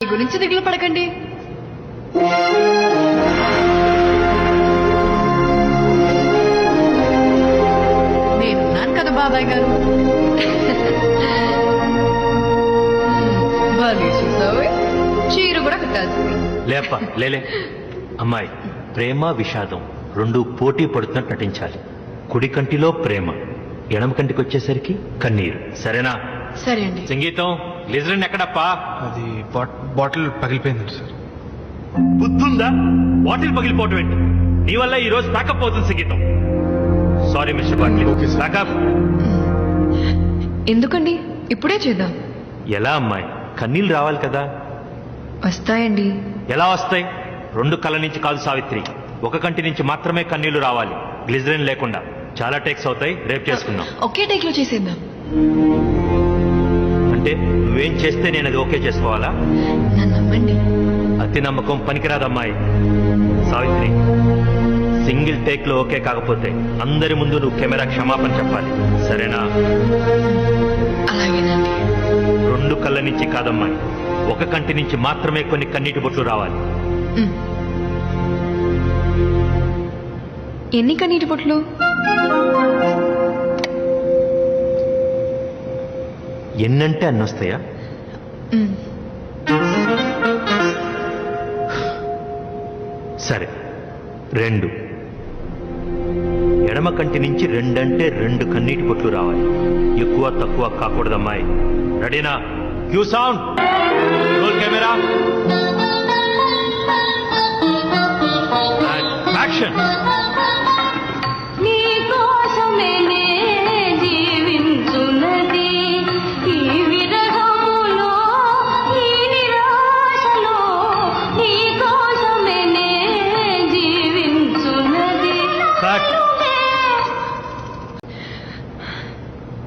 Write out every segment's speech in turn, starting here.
మీ గురించి దిగులు పడకండి. నేనున్నాను కదా బాబాయ్ గారు. చీర కూడా కట్టాల్సింది. లేప లేలే అమ్మాయి, ప్రేమ విషాదం రెండు పోటీ పడుతున్నట్టు నటించాలి. కుడి కంటిలో ప్రేమ, ఎడమ కంటికి వచ్చేసరికి కన్నీరు. సరేనా? సరే అండి. సంగీతం లిజరన్ ఎక్కడప్పా? అది బాటిల్ పగిలిపోయింది సార్. బుద్ధుందా? బాటిల్ పగిలిపోవటం ఏంటి? నీ వల్ల ఈ రోజు ప్యాకప్ అవుతుంది సంగీతం. Sorry mister bottle. Okay sir. Pack up. ఎందుకండి, ఇప్పుడే చేద్దాం. ఎలా అమ్మాయి, కన్నీళ్ళు రావాలి కదా. వస్తాయండి. ఎలా వస్తాయి? రెండు కళ్ళ నుంచి కాదు సావిత్రి, ఒక కంటి నుంచి మాత్రమే కన్నీళ్లు రావాలి, గ్లిజరిన్ లేకుండా. చాలా టేక్స్ అవుతాయి, రేపు చేసుకుందాం. ఒకే టేక్ లో చేసేద్దాం. అంటే నువ్వేం చేస్తే నేను అది ఓకే చేసుకోవాలా? నన్ను నమ్మండి. అతి నమ్మకం పనికిరాదమ్మాయి. సావిత్రి, సింగిల్ టేక్ లో ఓకే కాకపోతే అందరి ముందు నువ్వు కెమెరా క్షమాపణ చెప్పాలి. సరేనా? అలాగేనండి. రెండు కళ్ళ నుంచి కాదమ్మాయి, ఒక కంటి నుంచి మాత్రమే కొన్ని కన్నీటి బొట్లు రావాలి. ఎన్ని కన్నీటి బొట్లు? ఎన్నంటే అన్నొస్తాయా? సరే, రెండు. ఎడమ కంటి నుంచి రెండంటే రెండు కన్నీటి బొట్లు రావాలి. ఎక్కువ తక్కువ కాకూడదమ్మాయి. రెడీనా? Cue sound, roll camera, action.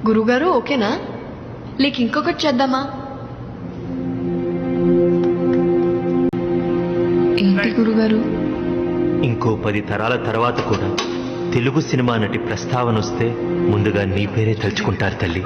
గురుగారు ఓకేనా? లేక ఇంకొకటి చేద్దామా? ఏంటి గురుగారు? ఇంకో 10 తరాల తర్వాత కూడా తెలుగు సినిమా నటి ప్రస్తావన వస్తే ముందుగా నీ పేరే తలుచుకుంటారు తల్లి.